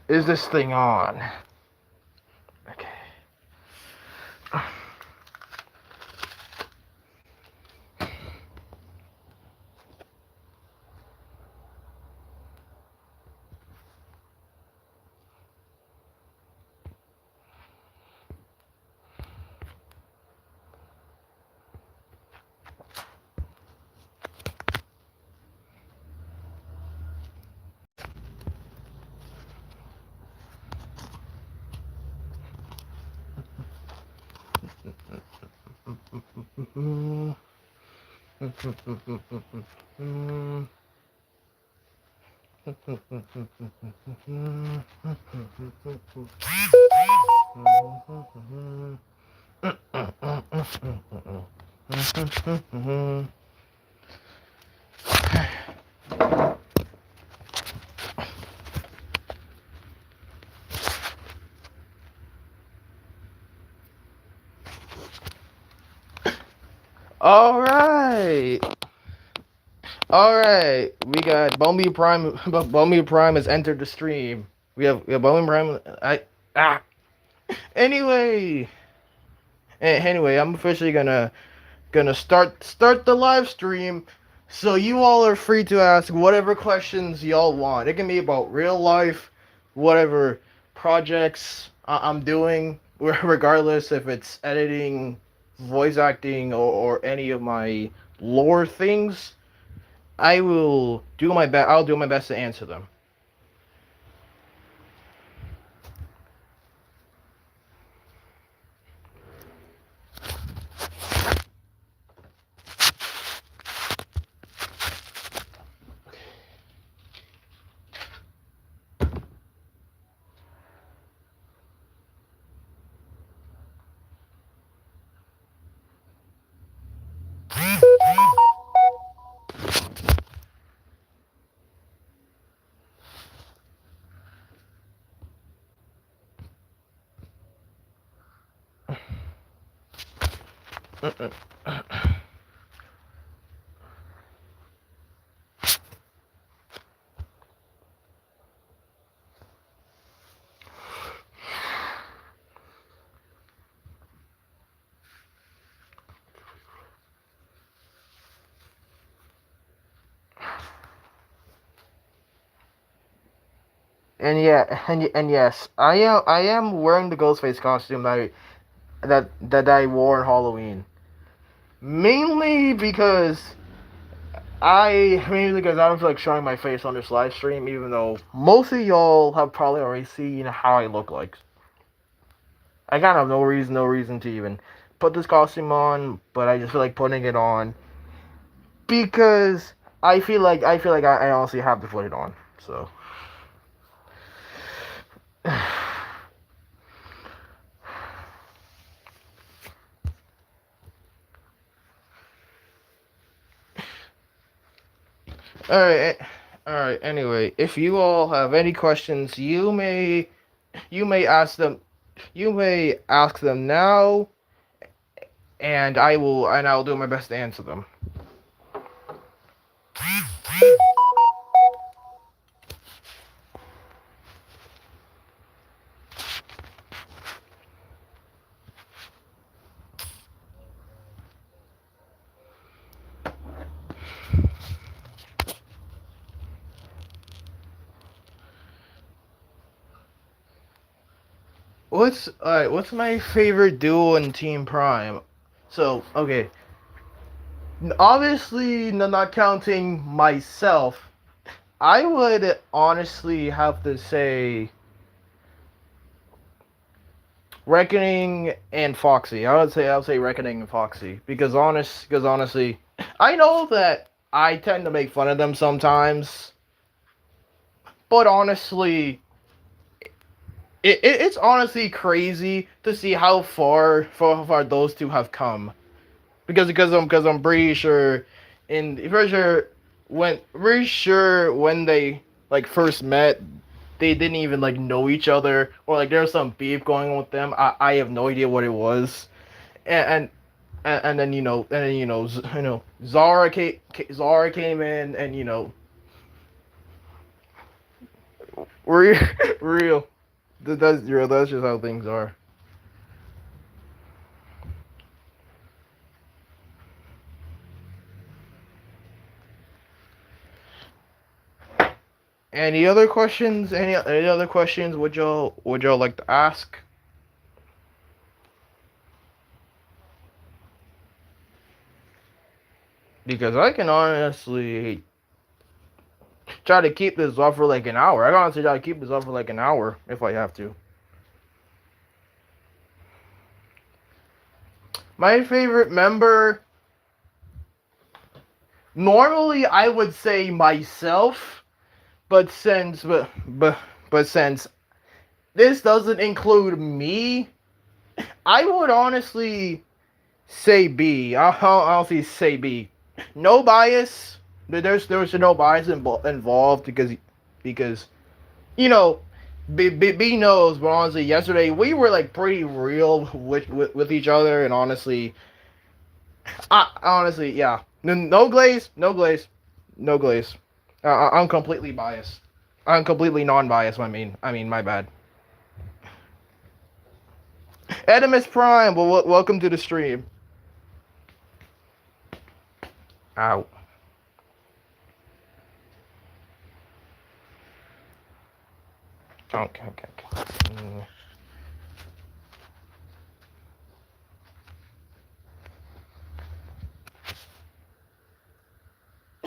Is this thing on? Okay. All right. All right. We got Bumby Prime. Bumby Prime has entered the stream. We have Bumby Prime. Ah. Anyway. Anyway, I'm officially gonna start the live stream. So you all are free to ask whatever questions y'all want. It can be about real life, whatever projects I'm doing, regardless if it's editing, voice acting, or any of my lore things. I'll do my best to answer them. And yes, I am wearing the Ghostface costume that I wore on Halloween. Mainly because I don't feel like showing my face on this live stream, even though most of y'all have probably already seen how I look like. I kind of have no reason to even put this costume on, but I just feel like putting it on because I honestly have to put it on. So. All right, all right. Anyway, if you all have any questions, you may ask them now, and I'll do my best to answer them. What's my favorite duo in Team Prime? So, okay. Obviously, not counting myself, I would honestly have to say Reckoning and Foxy. I would say Reckoning and Foxy because honestly, I know that I tend to make fun of them sometimes, but honestly, it's honestly crazy to see how far those two have come. Because I'm pretty sure when they like first met, they didn't even like know each other, or like there was some beef going on with them. I have no idea what it was, and and then Zara came in, and Real, real. That's real. That's just how things are. Any other questions? Any other questions? Would y'all like to ask? Because I can honestly try to keep this up for like an hour. I can honestly try to keep this up for like an hour if I have to. My favorite member. Normally, I would say myself, but since this doesn't include me, I would honestly say B. I'll honestly say B. No bias. There's no bias involved because you know B knows. But honestly, yesterday we were like pretty real with each other, and honestly, yeah. No glaze, no glaze, no glaze. I'm completely biased. I'm completely non-biased. I mean, my bad. Edimus Prime, well, welcome to the stream. Ow. Okay.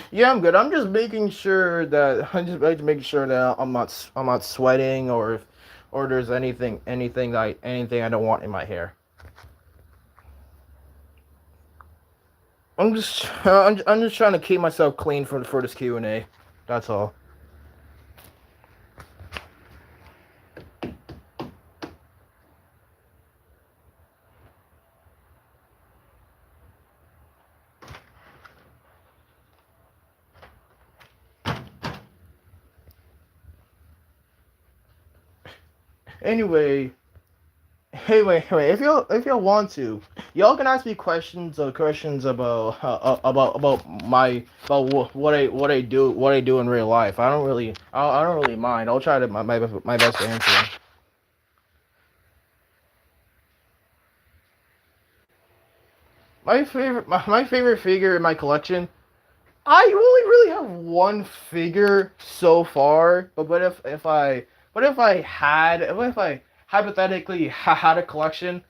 Yeah, I'm good. I'm just making sure that I'm not sweating or there's anything I don't want in my hair. I'm just trying to keep myself clean for this Q&A. That's all. Anyway, hey, wait. If y'all want to, y'all can ask me questions about what I do in real life. I don't really mind. I'll try to my best to answer. My favorite figure in my collection. I only really have one figure so far, but if I hypothetically had a collection,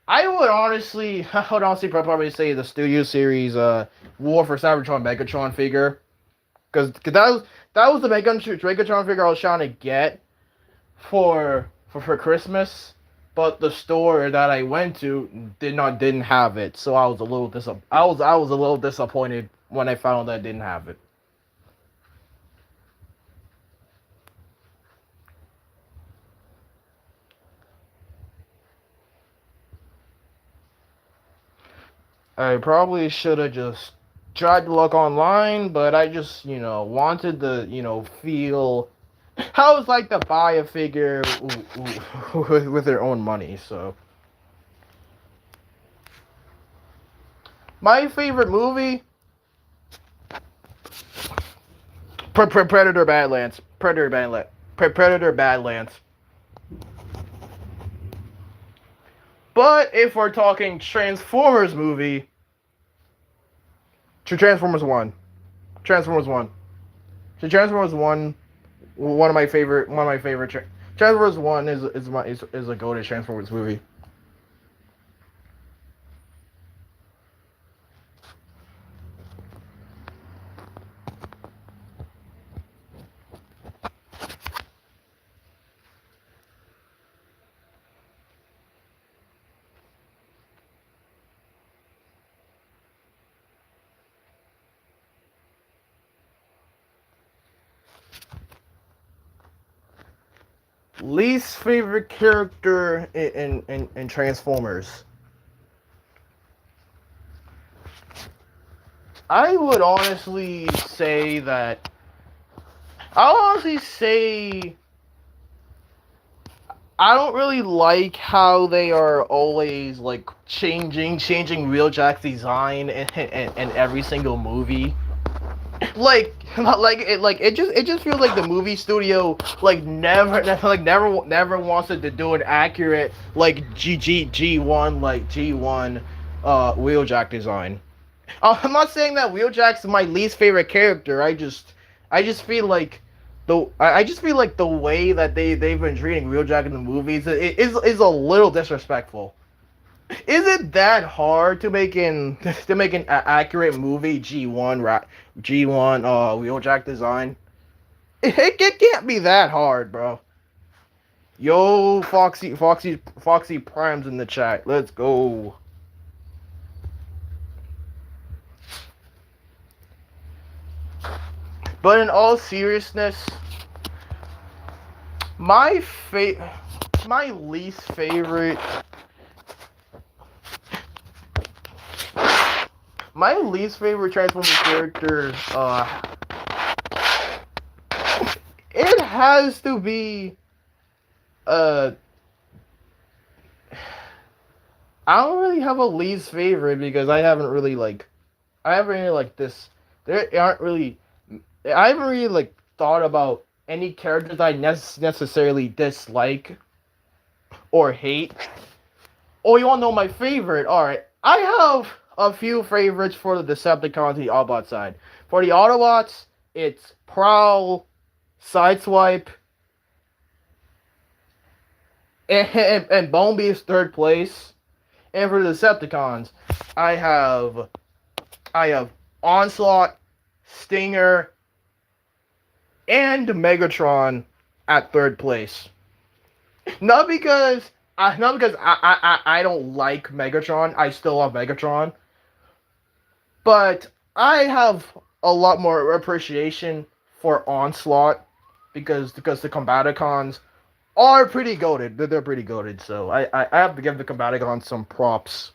I would honestly probably say the Studio Series War for Cybertron Megatron figure, because that was the Megatron figure I was trying to get for Christmas, but the store that I went to didn't have it, so I was a little disappointed when I found that it didn't have it. I probably should have just tried to look online, but I just, wanted to, feel how it's like to buy a figure with their own money. So, my favorite movie, Predator Badlands. Predator Badlands. But if we're talking Transformers movie, Transformers One, Transformers One, Transformers One, one of my favorite. Transformers One is a go-to Transformers movie. Least favorite character in Transformers. I would honestly say that. I'll honestly say I don't really like how they are always like changing Wheeljack's design in every single movie. it just feels like the movie studio never wants it to do an accurate like G1 like G1 wheeljack design. I'm not saying that Wheeljack's my least favorite character. I just feel like I just feel like the way that they've been treating Wheeljack in the movies is a little disrespectful. Is it that hard to make an accurate movie G1 Wheeljack design? It can't be that hard, bro. Yo, Foxy Prime's in the chat. Let's go. But in all seriousness, my fa- my least favorite my least favorite Transformers character it has to be uh I don't really have a least favorite because I haven't really like this there aren't really I haven't really like thought about any characters I necessarily dislike or hate. Oh, you want to know my favorite? All right, I have a few favorites for the Decepticons and the Autobot side. For the Autobots, it's Prowl, Sideswipe, and Bonebeef's third place. And for the Decepticons, I have I have Onslaught, Stinger, and Megatron at third place. Not because I don't like Megatron. I still love Megatron, but I have a lot more appreciation for Onslaught because the Combaticons are pretty goated. They're pretty goated. So I have to give the Combaticons some props.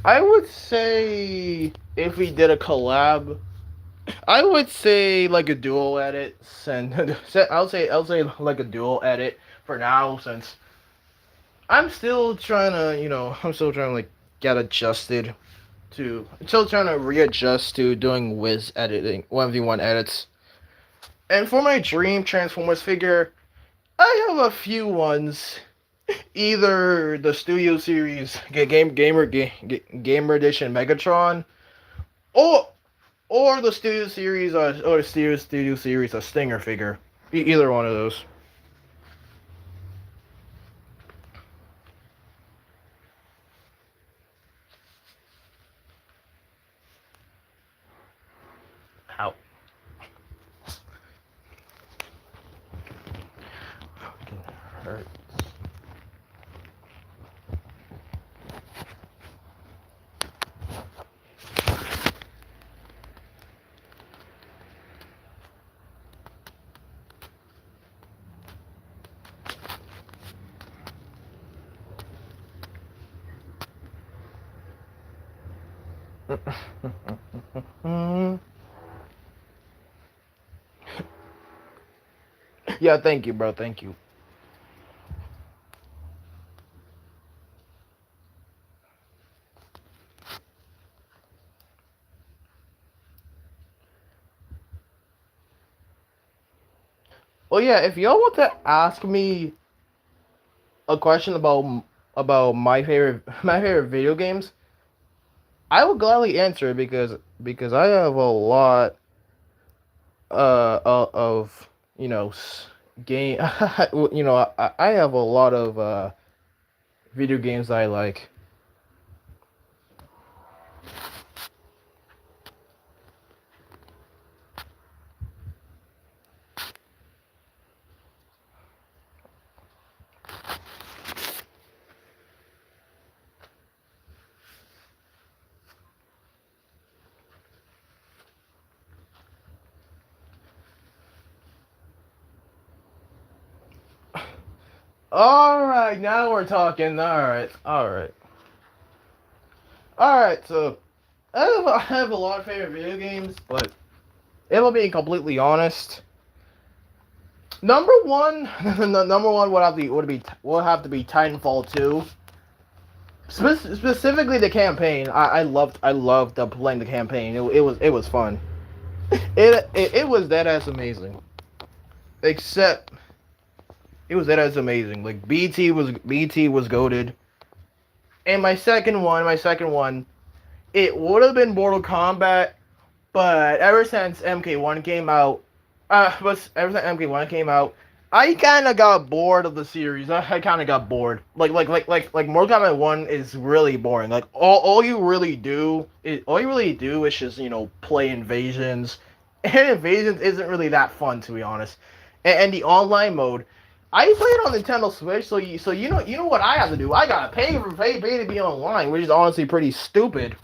I would say if we did a collab, I would say like a dual edit. And I'll say like a dual edit for now since I'm still trying to like get adjusted to, still trying to readjust to doing Wiz editing, 1v1 edits. And for my dream Transformers figure, I have a few ones. Either the Studio Series Gamer Edition Megatron, or the Studio Series Studio Series a Stinger figure. Either one of those. How? Fucking hurt. Yeah, thank you, bro. Thank you. Well, yeah. If y'all want to ask me a question about my favorite video games, I will gladly answer because I have a lot of game I have a lot of video games I like. All right, now we're talking. All right. So I have a lot of favorite video games, but if I'm being completely honest, number one, number one would have to be Titanfall 2. Specifically the campaign. I loved playing the campaign. It was fun. It was that ass amazing. Except it was that ass amazing. Like BT was goated. And my second one, it would have been Mortal Kombat, but ever since MK1 came out, I kind of got bored of the series. I kind of got bored. Like Mortal Kombat 1 is really boring. Like all you really do is just play invasions, and invasions isn't really that fun, to be honest. And the online mode, I play it on Nintendo Switch, so you know what I have to do. I gotta pay to be online, which is honestly pretty stupid.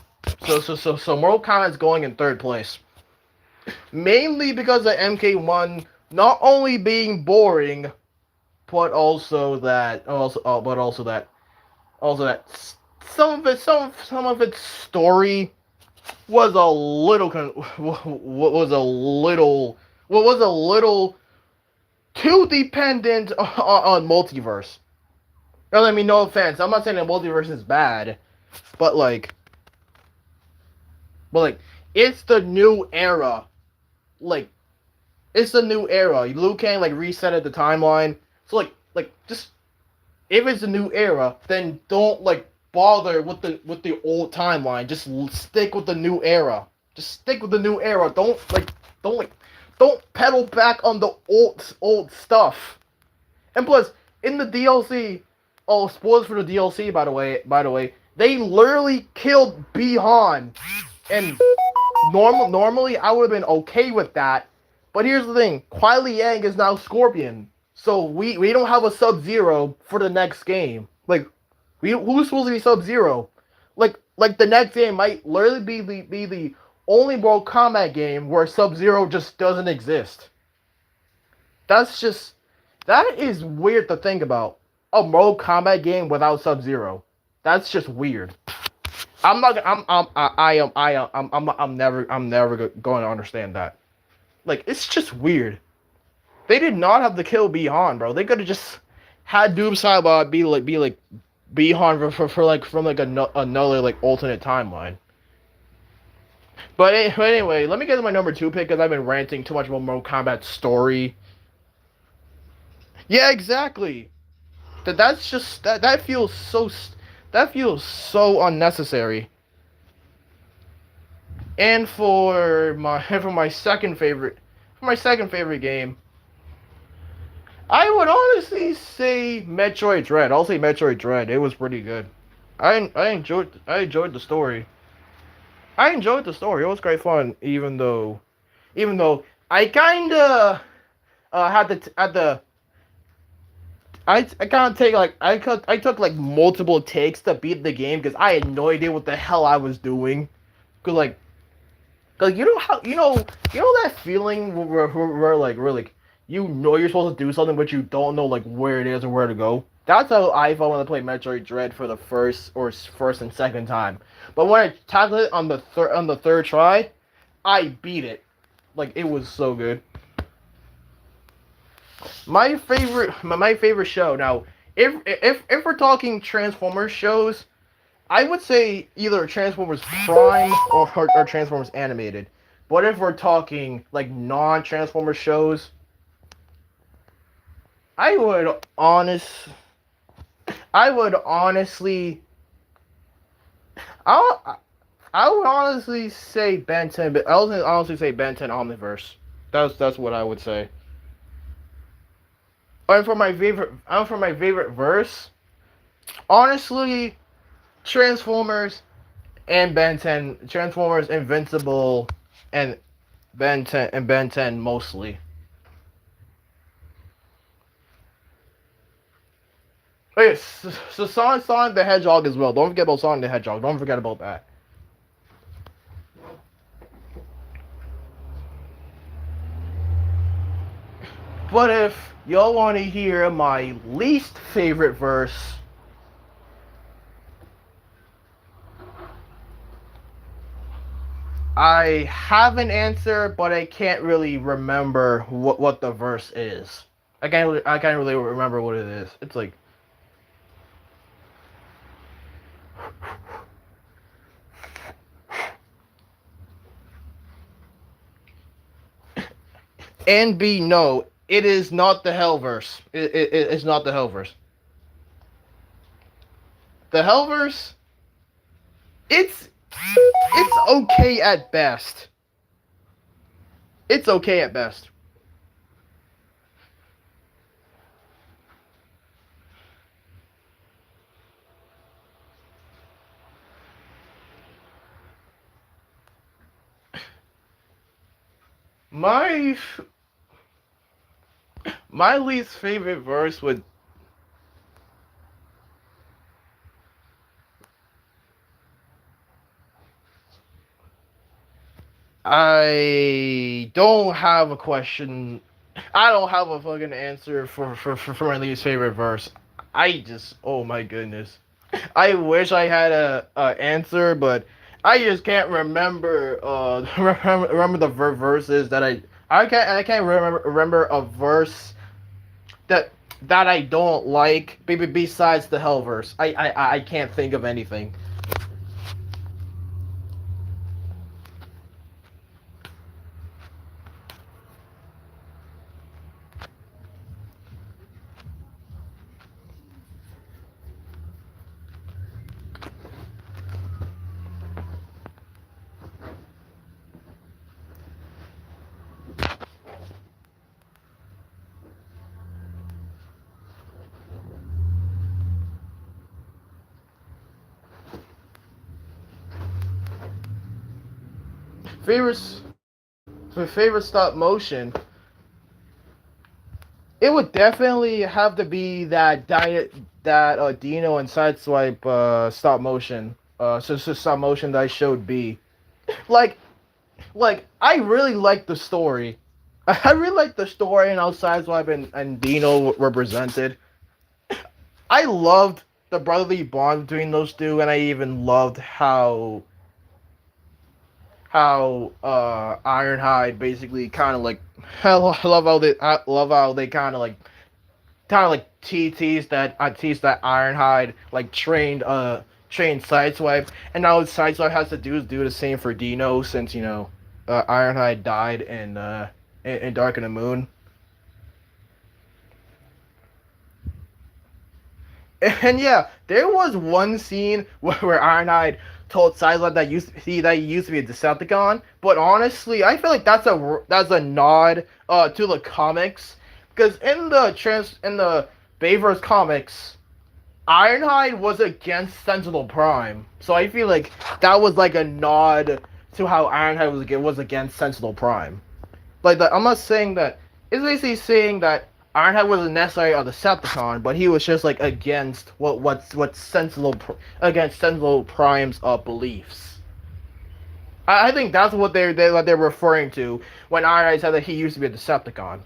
So Mortal Kombat's going in third place, mainly because of MK1 not only being boring, but also that some of its story was a little was a little too dependent on multiverse. I mean, no offense, I'm not saying that multiverse is bad, but like it's the new era. Like it's the new era. Liu Kang reset the timeline. So just if it's a new era, then don't bother with the old timeline. Just stick with the new era. Just stick with the new era. Don't like don't pedal back on the old stuff. And plus, in the DLC, oh, spoilers for the DLC, by the way, they literally killed Bihan. And normally I would have been okay with that. But here's the thing, Kuai Liang is now Scorpion. So we don't have a Sub-Zero for the next game. Who's supposed to be Sub-Zero? Like the next game might literally be the only Mortal Kombat game where Sub-Zero just doesn't exist. That is weird to think about. A Mortal Kombat game without Sub-Zero. That's just weird. I'm not. I'm never going to understand that. It's just weird. They did not have to kill Bihan, bro. They could have just had Doom Saibot be like Bihan from another alternate timeline. But anyway, let me get to my number two pick because I've been ranting too much about Mortal Kombat story. Yeah, exactly. That's just that feels so unnecessary. And for my second favorite game, I would honestly say Metroid Dread. I'll say Metroid Dread. It was pretty good. I enjoyed the story. I enjoyed the story. It was great fun, even though I kinda had the I can't take I took multiple takes to beat the game because I had no idea what the hell I was doing. Cause you know how you know that feeling where you're supposed to do something but you don't know where it is or where to go. That's how I felt when I played Metroid Dread for the first and second time. But when I tackled it on the third try, I beat it. It was so good. My favorite show now. If we're talking Transformers shows, I would say either Transformers Prime or Transformers Animated. But if we're talking non-Transformers shows, I would honest I would honestly I I would honestly say Ben 10, but I would honestly say Ben 10 Omniverse. That's what I would say. And for my favorite verse, honestly, Transformers and Ben 10, Transformers Invincible and Ben 10 mostly. Okay, so Sonic the Hedgehog as well. Don't forget about Sonic the Hedgehog. Don't forget about that. But if y'all want to hear my least favorite verse, I have an answer, but I can't really remember what the verse is. I can't really remember what it is. It's like and B, no, it is not the hell verse. It's not the hell verse. The hell verse, it's okay at best. It's okay at best. My my least favorite verse would I don't have a question. I don't have a fucking answer for my least favorite verse. I just, oh my goodness. I wish I had a answer, but I just can't remember remember the verses that I can't remember a verse that that I don't like besides the hell verse. I can't think of anything. Favorite favorite stop motion, it would definitely have to be that Dino and Sideswipe stop motion. So stop motion that I showed B. Like I really like the story. I really like the story and how Sideswipe and Dino represented. I loved the brotherly bond between those two, and I even loved how Ironhide basically kind of like I love how they kind of like tease that Ironhide like trained Sideswipe, and now Sideswipe has to do the same for Dino since Ironhide died in Dark of the Moon. And yeah, there was one scene where Ironhide told Sideswipe that he used to be a Decepticon, but honestly, I feel like that's a nod to the comics because in the Bayverse comics, Ironhide was against Sentinel Prime, so I feel like that was like a nod to how Ironhide was against Sentinel Prime. I'm not saying that. It's basically saying that Ironhide wasn't necessarily a Decepticon, but he was just like against what against Sentinel Prime's beliefs. I think that's what they're referring to when Ironhide said that he used to be a Decepticon.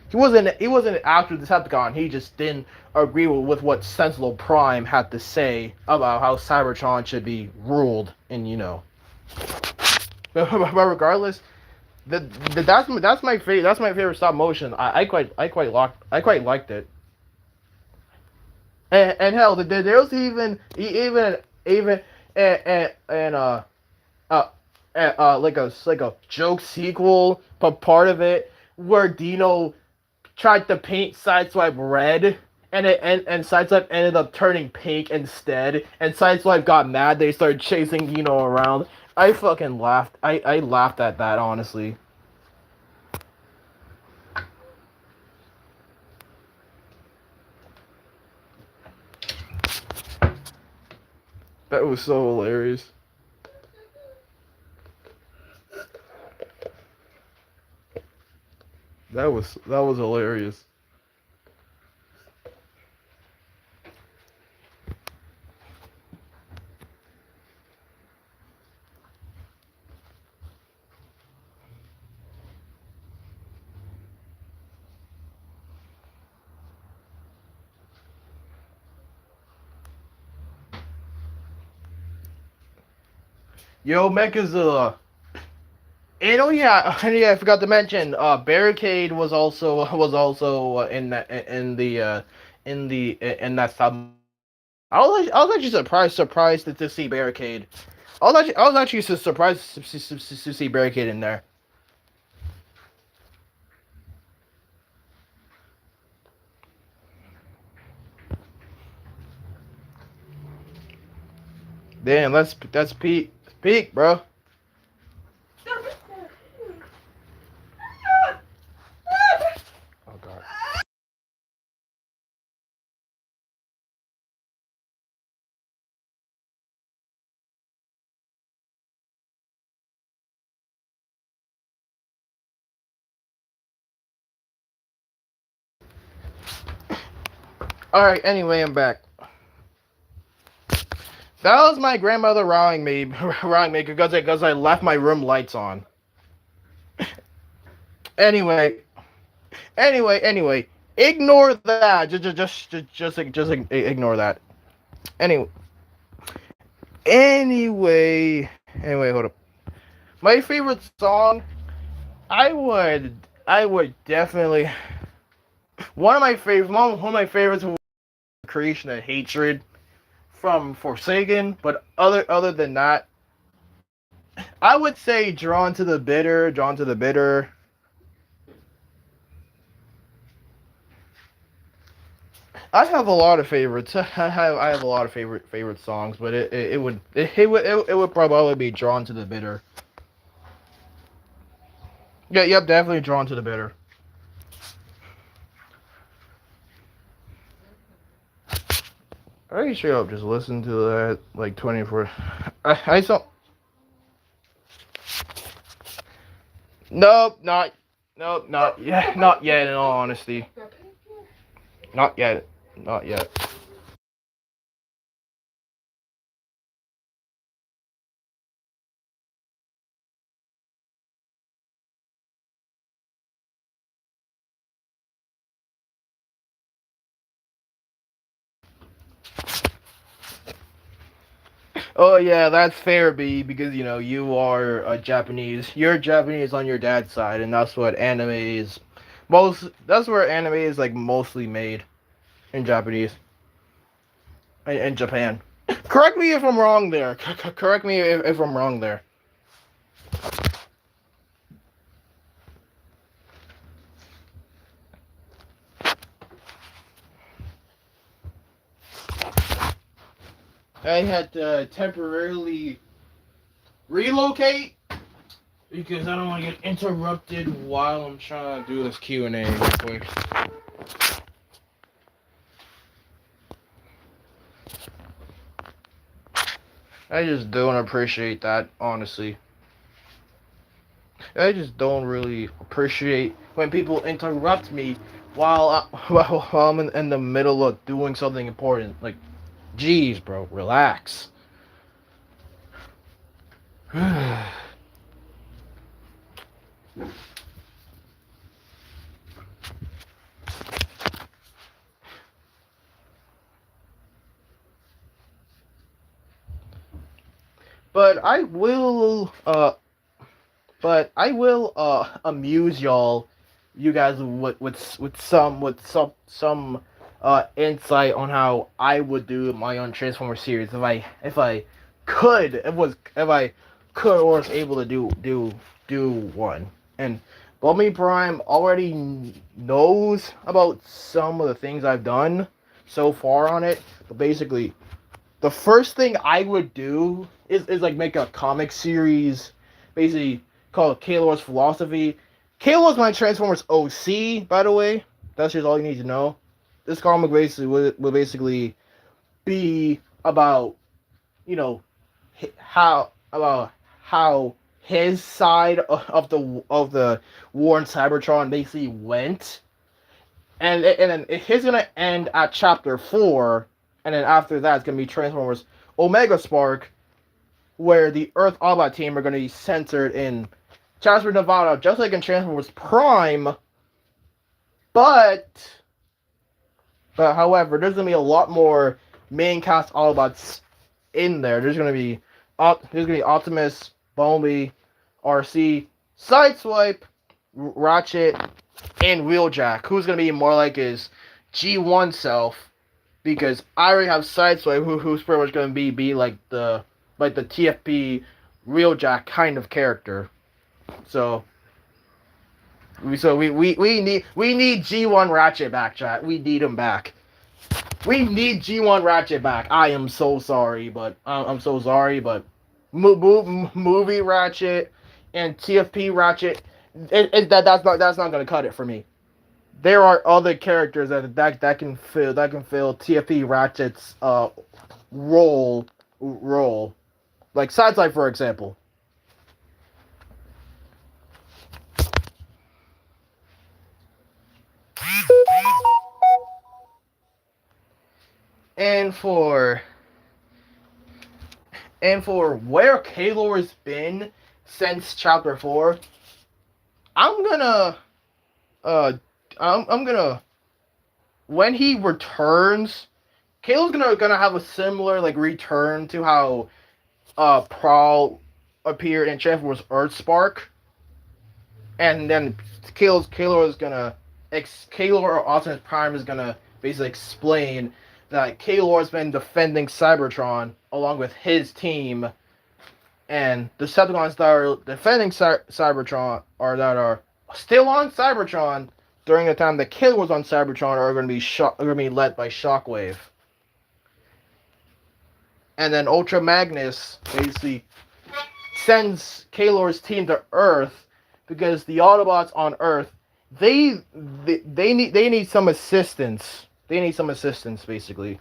He wasn't an actual Decepticon. He just didn't agree with what Sentinel Prime had to say about how Cybertron should be ruled, and but regardless, that's my favorite stop motion. I quite liked it. And hell, there was even and uh, like a joke sequel, but part of it where Dino tried to paint Sideswipe red. And Sideswipe ended up turning pink instead, and Sideswipe got mad. They started chasing Dino around. I fucking laughed. I laughed at that, honestly. That was so hilarious. That was hilarious. Yo, Mechazilla. And oh yeah, I forgot to mention. Barricade was also in that sub. I was actually surprised to see Barricade. I was actually surprised to see Barricade in there. Damn, that's peak, bro. Oh god. All right. Anyway, I'm back. That was my grandmother rowing me, rowing me because I left my room lights on. Anyway, anyway, ignore that. Just ignore that. Anyway, anyway, hold up. My favorite song, I would definitely one of my favorites was Creation of Hatred from Forsaken, but other than that, I would say Drawn to the Bitter. I have a lot of favorites. I have a lot of favorite songs, but it would probably be Drawn to the Bitter. Yeah, yep, definitely Drawn to the Bitter. Are you straight up just listen to that like 24? I saw. Nope, not yet, not yet. In all honesty, not yet, not yet. Oh yeah, that's fair, B, because you are a Japanese. You're Japanese on your dad's side, and that's what anime is. That's where anime is like mostly made in Japanese, in Japan. Correct me if I'm wrong there. Correct me if I'm wrong there. I had to temporarily relocate because I don't want to get interrupted while I'm trying to do this Q&A real quick. I just don't appreciate that, honestly. I just don't really appreciate when people interrupt me while I'm in the middle of doing something important. Like, geez, bro, relax. But I will amuse you guys with some insight on how I would do my own Transformer series if I could or was able to do one. And Bummy Prime already knows about some of the things I've done so far on it, but basically the first thing I would do is like make a comic series, basically called Kalor's Philosophy. Kalor's my Transformers OC, by the way. That's just all you need to know. This comic basically will basically be about how his side of the war in Cybertron basically went, and then it's gonna end at chapter 4, and then after that it's gonna be Transformers Omega Spark, where the Earth Autobot team are gonna be centered in Jasper, Nevada, just like in Transformers Prime, but however, there's gonna be a lot more main cast Autobots in there. There's gonna be Here's gonna be Optimus, Bumblebee, RC, Sideswipe, Ratchet, and Wheeljack. Who's gonna be more like his G1 self? Because I already have Sideswipe, who's pretty much gonna be like the TFP Wheeljack kind of character. So we need G1 Ratchet back, chat. We need him back. We need G1 Ratchet back. I am so sorry, but I'm so sorry, but movie Ratchet and TFP Ratchet, that's not gonna cut it for me. There are other characters that can fill TFP Ratchet's role, like Sideswipe, for example. And for where Kalor's been since Chapter 4, I'm gonna I'm gonna when he returns, Kalor's gonna have a similar like return to how Prowl appeared in Transformers Earthspark, and then Kalor is gonna Kalor or Optimus Prime is gonna basically explain that Kalor's been defending Cybertron along with his team, and the Decepticons that are defending Cybertron or that are still on Cybertron during the time that Kalor was on Cybertron are going to be led by Shockwave. And then Ultra Magnus basically sends Kalor's team to Earth because the Autobots on Earth they need some assistance. They need some assistance basically.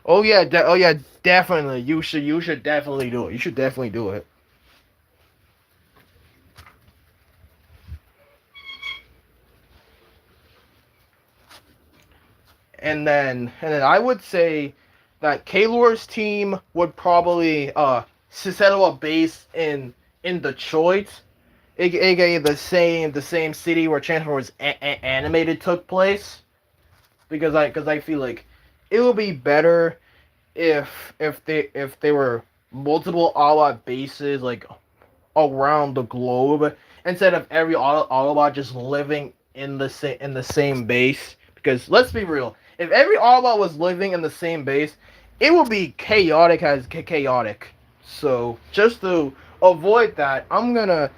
Oh yeah, definitely. You should definitely do it. You should definitely do it. And then I would say that Kalor's team would probably settle a base in Detroit, aka the same city where Transformers Animated took place, because I feel like it would be better if they were multiple Autobot bases like around the globe instead of every Autobot just living in the same base. Because let's be real, if every Autobot was living in the same base, it would be chaotic as chaotic. So just to avoid that, I'm gonna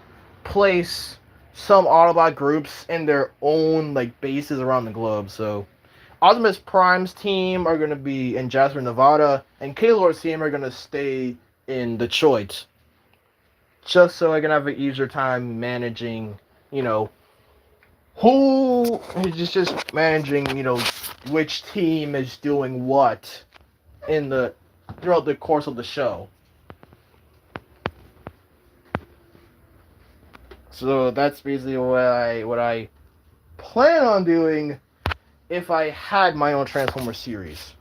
place some Autobot groups in their own like bases around the globe. So Optimus Prime's team are gonna be in Jasper, Nevada, and Kalor's team are gonna stay in Detroit. Just so I can have an easier time managing, who is just managing, which team is doing what throughout the course of the show. So that's basically what I plan on doing if I had my own Transformers series.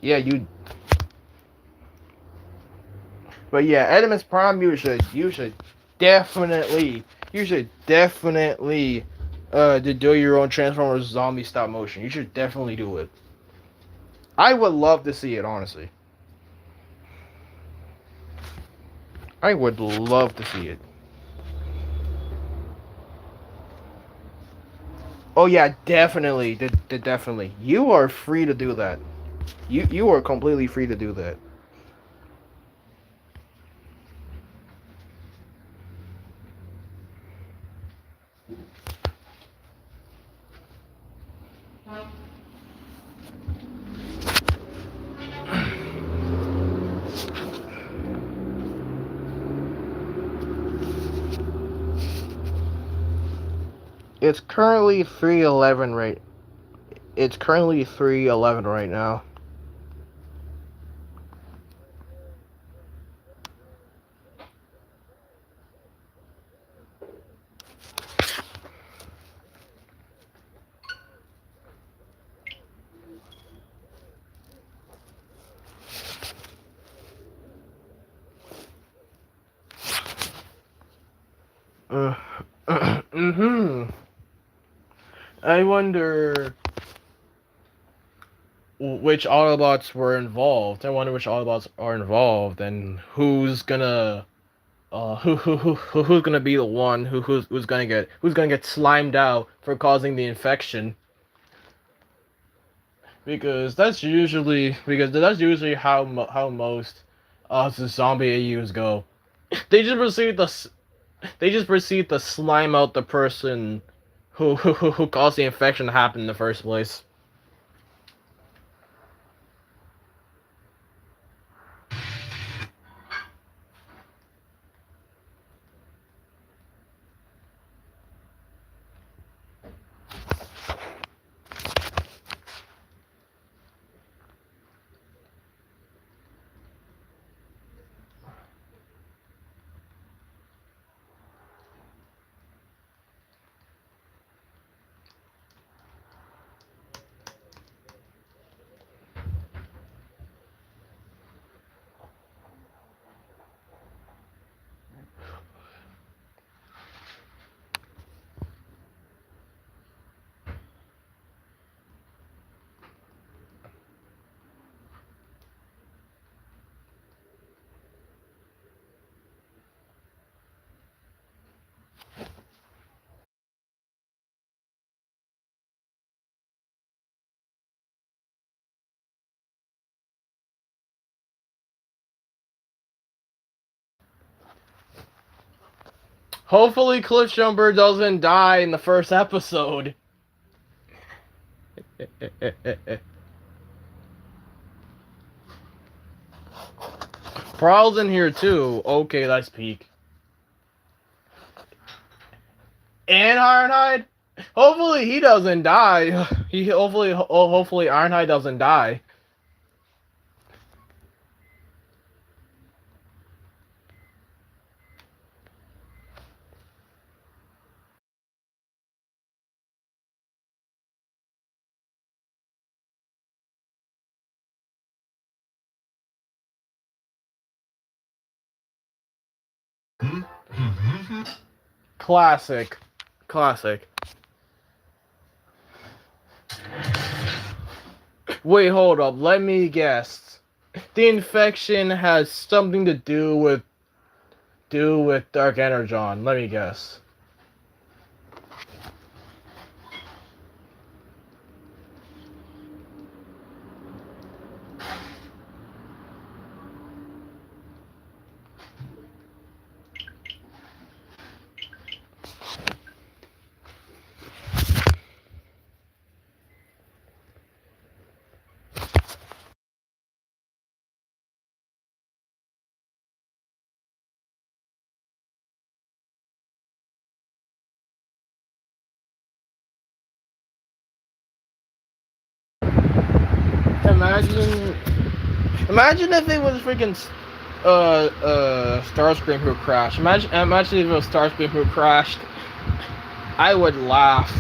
Yeah, but yeah, Optimus Prime, you should definitely to do your own Transformers zombie stop motion. You should definitely do it. I would love to see it, honestly. I would love to see it. Oh yeah, definitely, definitely. You are free to do that. You are completely free to do that. It's currently 3:11 right. It's currently 3:11 right now. Mm-hmm. I wonder which Autobots were involved. I wonder which Autobots are involved and who's gonna be the one who's gonna get slimed out for causing the infection. Because that's usually how most the zombie AUs go. They just proceed to slime out the person who caused the infection to happen in the first place. Hopefully, Cliffjumper doesn't die in the first episode. Prowl's in here too. Okay, that's peak. And Ironhide. Hopefully he doesn't die. Hopefully Ironhide doesn't die. Classic. Classic. Wait, hold up. Let me guess. The infection has something to do with Dark Energon. Let me guess. Imagine, imagine if it was freaking Starscream who crashed. Imagine if it was Starscream who crashed. I would laugh.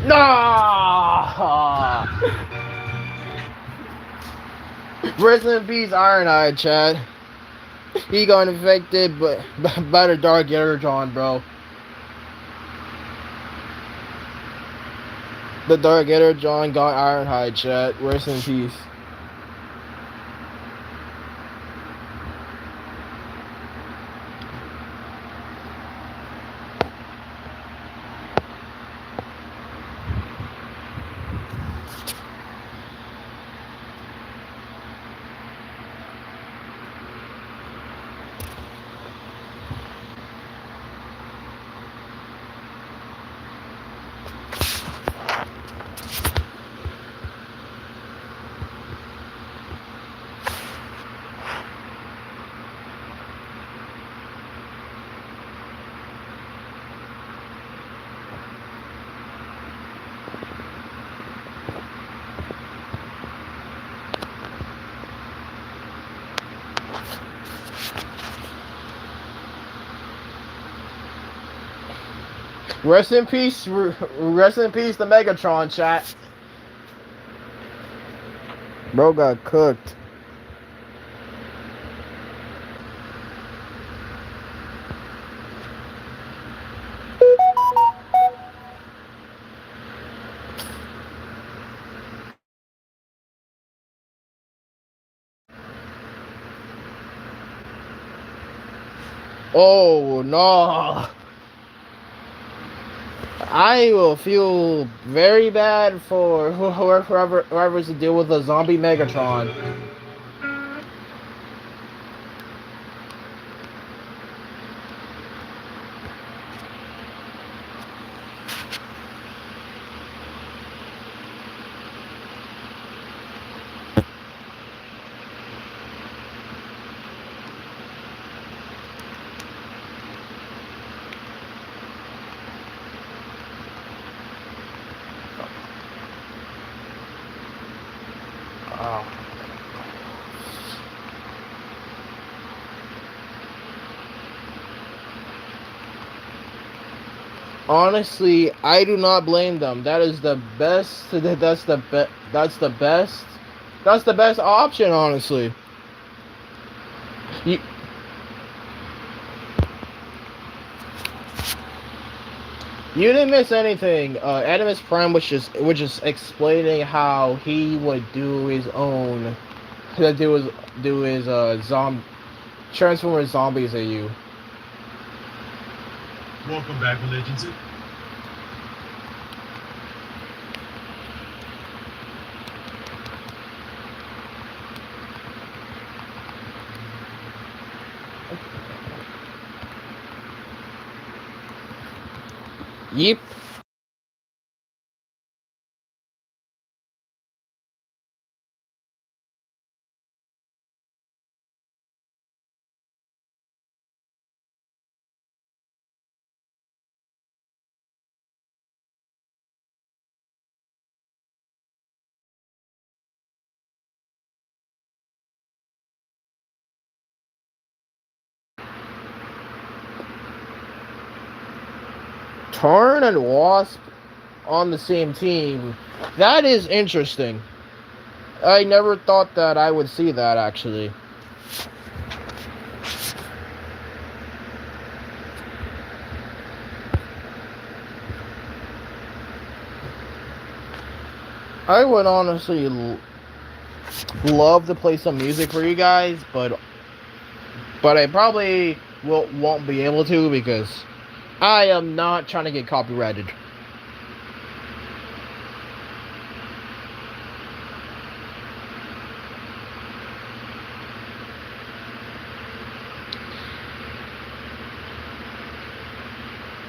Nah! Rest in peace, Ironhide, Chad. He got infected by the Dark Energon, bro. The Dark Energon got Ironhide, Chad. Rest in peace. Rest in peace, the Megatron chat. Bro got cooked. Oh no. I will feel very bad for whoever's to deal with a zombie Megatron. Oh. Honestly, I do not blame them. That is the best. That's the best. That's the best option, honestly. You didn't miss anything. Animus Prime was just explaining how he would do his own, do his Transformers Zombies at you. Welcome back, Religions. Yep. Tarn and Wasp on the same team. That is interesting. I never thought that I would see that, actually. I would honestly love to play some music for you guys, but I probably won't be able to because I am not trying to get copyrighted.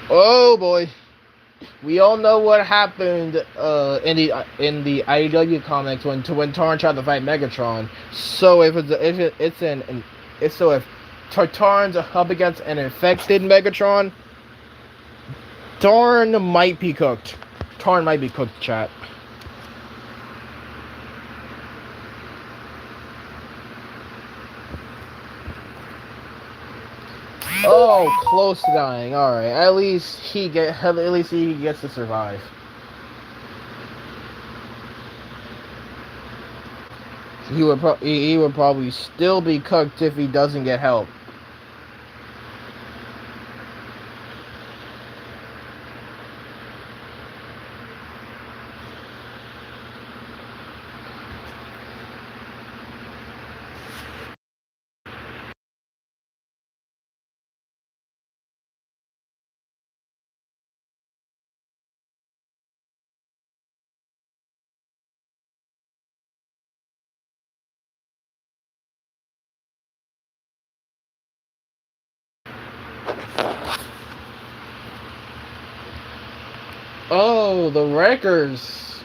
Oh boy, we all know what happened in the IDW comics when Tarn tried to fight Megatron. So if Tarn's up against an infected Megatron, Tarn might be cooked. Tarn might be cooked, chat. Oh, close to dying. All right, at least he gets to survive. He would probably still be cooked if he doesn't get help. Oh, the Wreckers.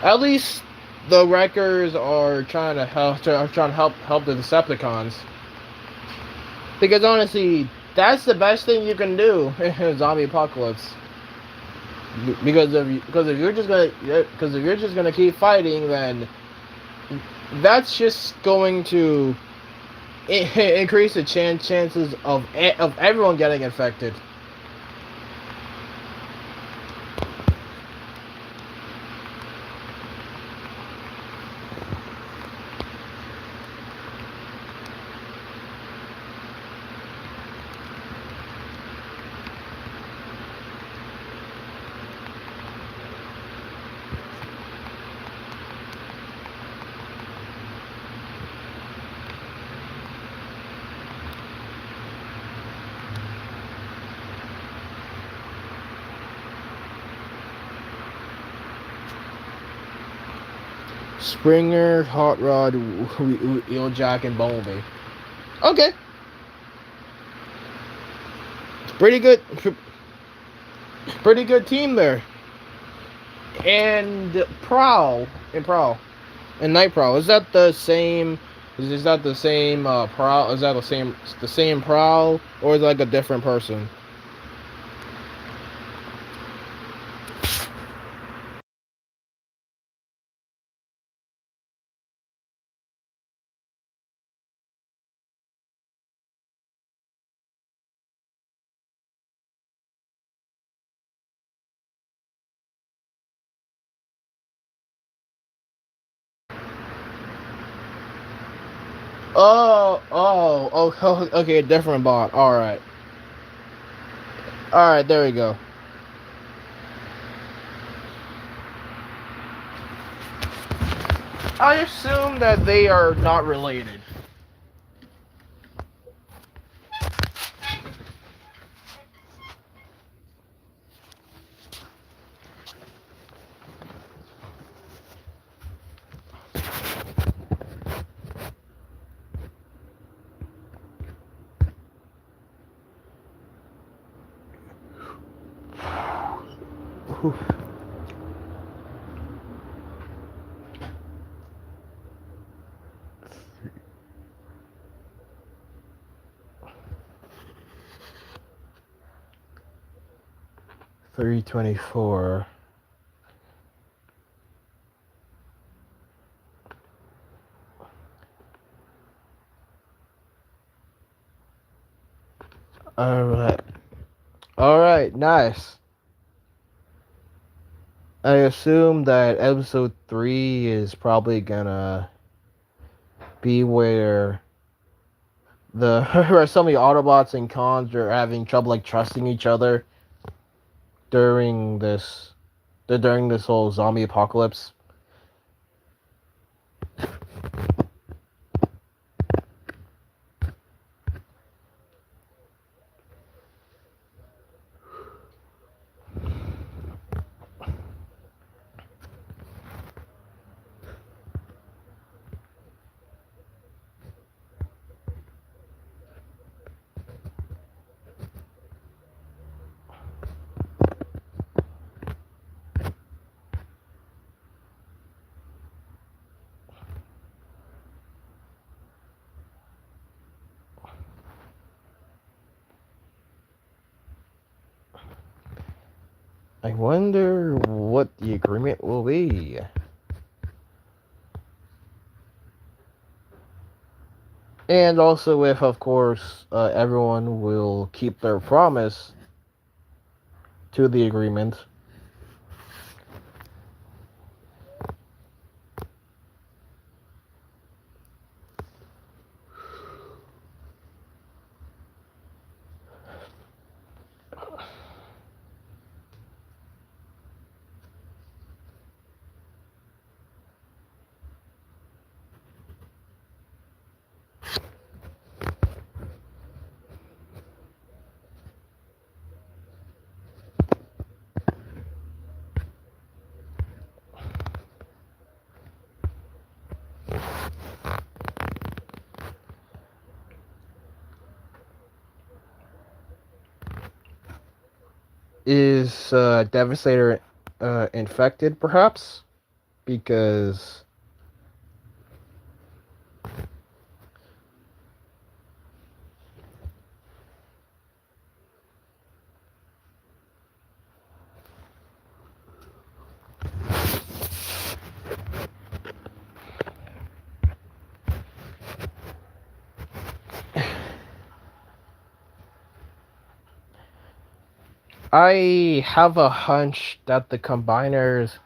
At least the Wreckers are trying to help the Decepticons. Because honestly, that's the best thing you can do in zombie apocalypse. Because if you're just gonna keep fighting, then that's just going to increase the chances of everyone getting infected. Springer, Hot Rod, Wheeljack, and Bumblebee. Okay, pretty good. Pretty good team there. And Prowl and Night Prowl. Is that the same? Is that the same Prowl? Is that the same Prowl, or is it like a different person? Oh, okay, different bot. All right, there we go. I assume that they are not related. Whew. $324. Alright. Alright, nice. I assume that episode 3 is probably gonna be where where some of the Autobots and Cons are having trouble like trusting each other during this whole zombie apocalypse. I wonder what the agreement will be. And also if, of course, everyone will keep their promise to the agreement. Is Devastator infected, perhaps? Because I have a hunch that the combiners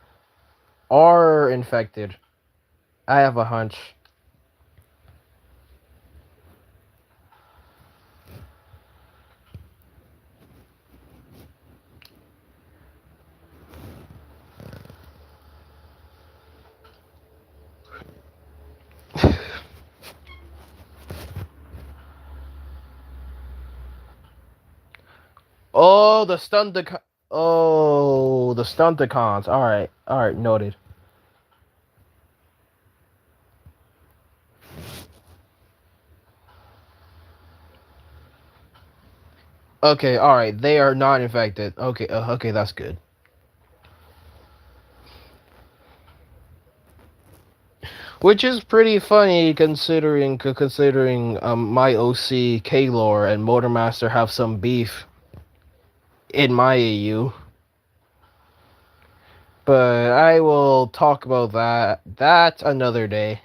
are infected. I have a hunch. Oh, the Stunticons. Oh, the Stunticons. All right, noted. Okay, all right, they are not infected. Okay, okay, that's good. Which is pretty funny considering my OC Kaylor and Motormaster have some beef in my AU. But I will talk about that another day.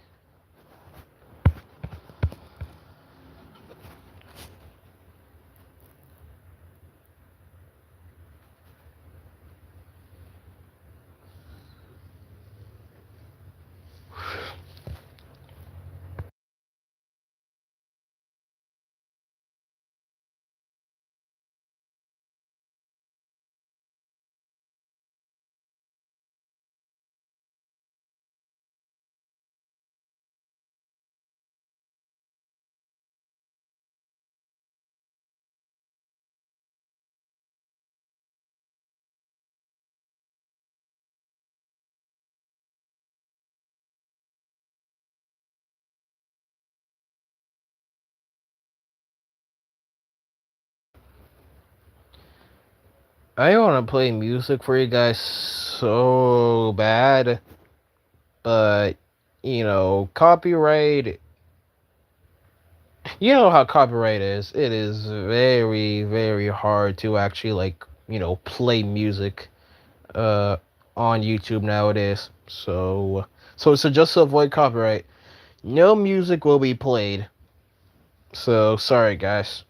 I want to play music for you guys so bad, but copyright. You know how copyright is. It is very, very hard to actually play music on YouTube nowadays. So just to avoid copyright, no music will be played. So sorry guys.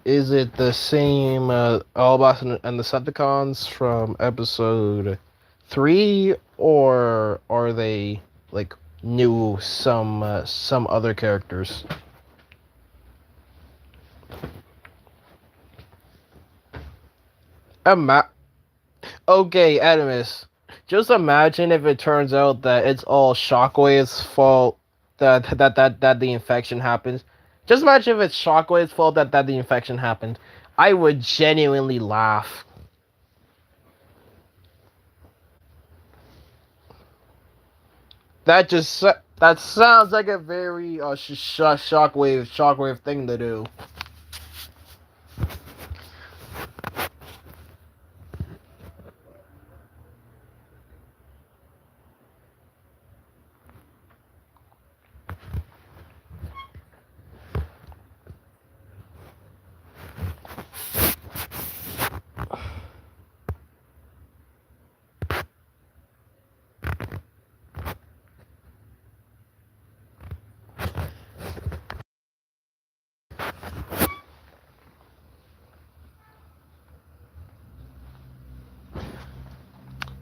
Is it the same Allboss and the Decepticons from episode 3, or are they like new some other characters? Ima- okay, Animus. Just imagine if it turns out that it's all Shockwave's fault that the infection happens. Just imagine if it's Shockwave's fault that the infection happened. I would genuinely laugh. That sounds like a very shockwave thing to do.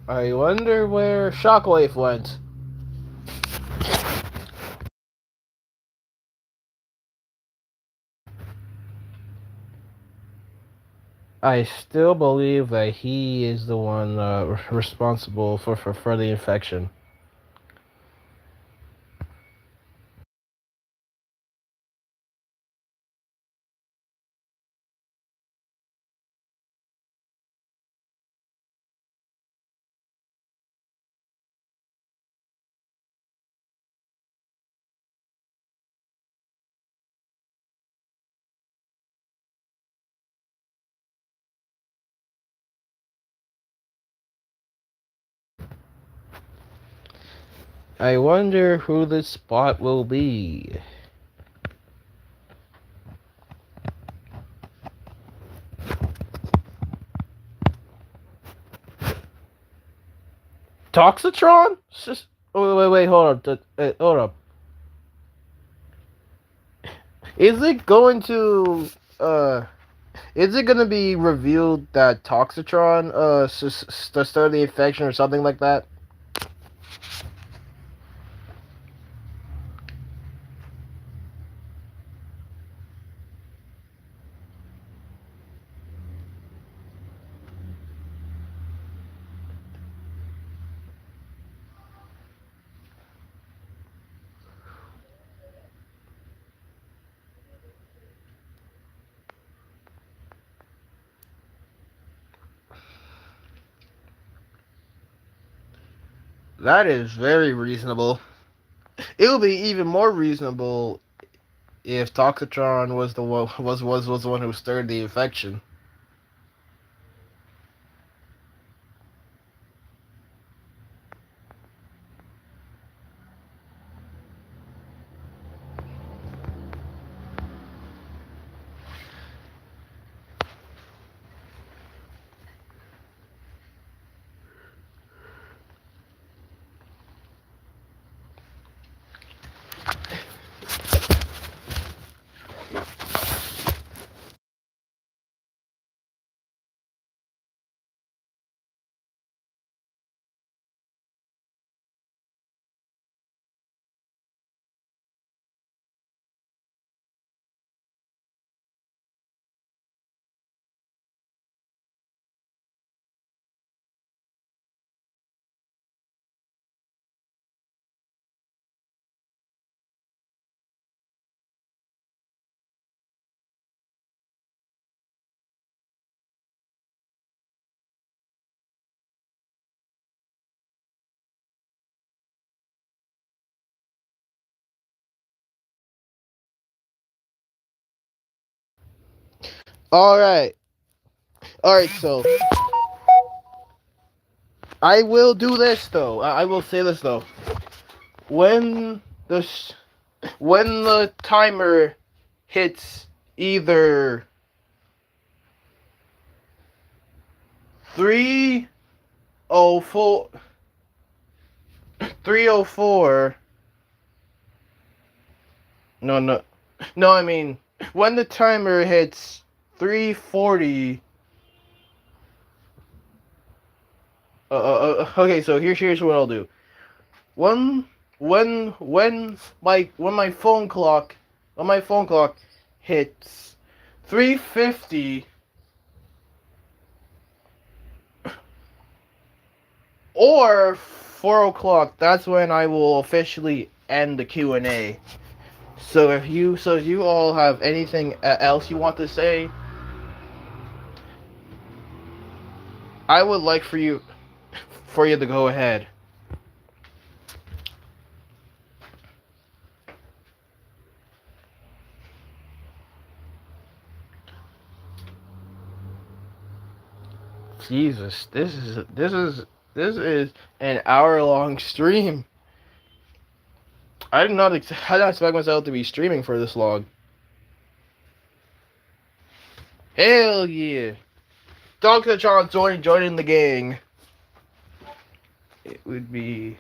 I wonder where Shockwave went. I still believe that he is the one responsible for the infection. I wonder who this spot will be. Toxitron? Wait, hold up. Hold up. Is it going to uh is it gonna be revealed that Toxitron started the infection or something like that? That is very reasonable. It would be even more reasonable if Toxitron was was the one who stirred the infection. All right, all right. So I will do this though. I will say this though. When the when the timer hits either 304 304 no no I mean when the timer hits 340 okay, so here's what I'll do. When my phone clock hits 350 or 4 o'clock, that's when I will officially end the Q&A. So if you all have anything else you want to say, I would like for you to go ahead. Jesus, this is an hour-long stream. I did not expect myself to be streaming for this long. Hell yeah. Dr. John joining the gang. It would be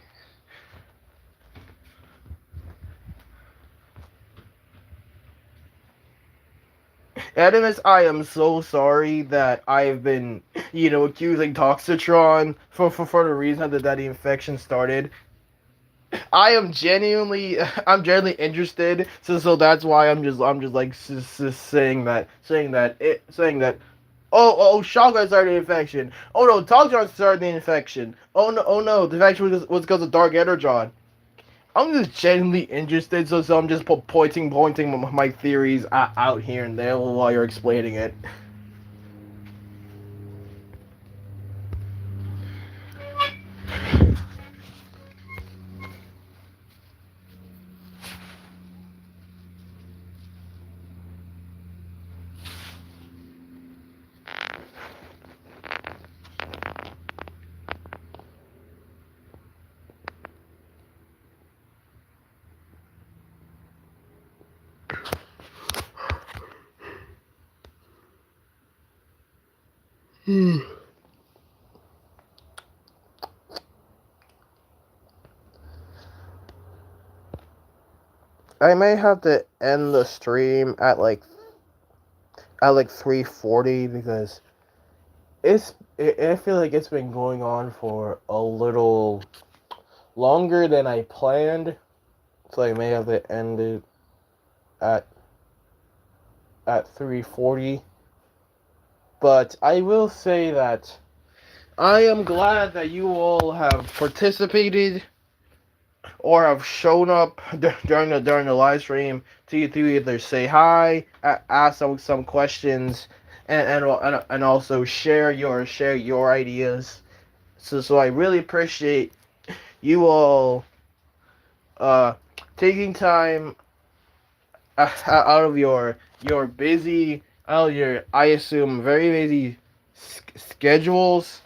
Edimus, I am so sorry that I've been, accusing Toxitron for the reason that the infection started. I'm genuinely interested, so that's why I'm just like saying that. Oh, Shotgun started the infection. Oh no, Toxitron started the infection. Oh no, the infection was because of Dark Energon. I'm just genuinely interested, so I'm just pointing my theories out here and there while you're explaining it. I may have to end the stream at like 3:40 because I feel like it's been going on for a little longer than I planned, so I may have to end it at 3:40. But I will say that I am glad that you all have participated or have shown up during the live stream to either say hi, ask some questions, and also share your ideas. So I really appreciate you all uh taking time out of your busy, out of your, I assume, very busy schedules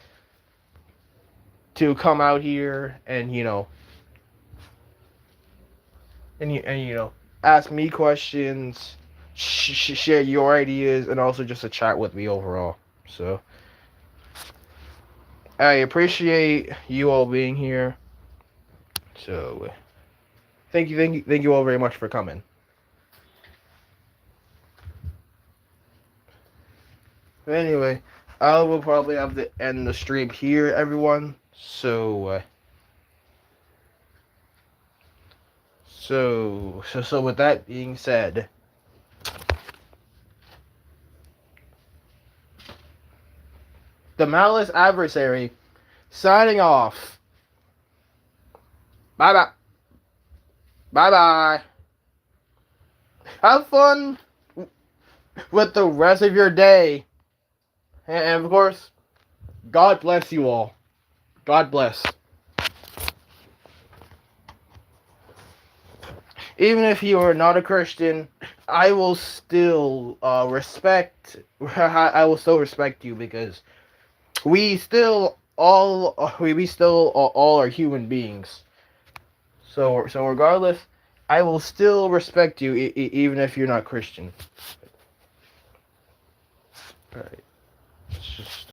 to come out here and ask me questions, share your ideas, and also just to chat with me overall. So I appreciate you all being here. So thank you all very much for coming. But anyway, I will probably have to end the stream here, everyone. So with that being said, the Malice Adversary signing off. Bye bye. Bye bye. Have fun with the rest of your day. And of course, God bless you all. God bless. Even if you are not a Christian, I will still respect. I will still respect you because we still all are human beings. So regardless, I will still respect you even if you're not Christian. All right. It's just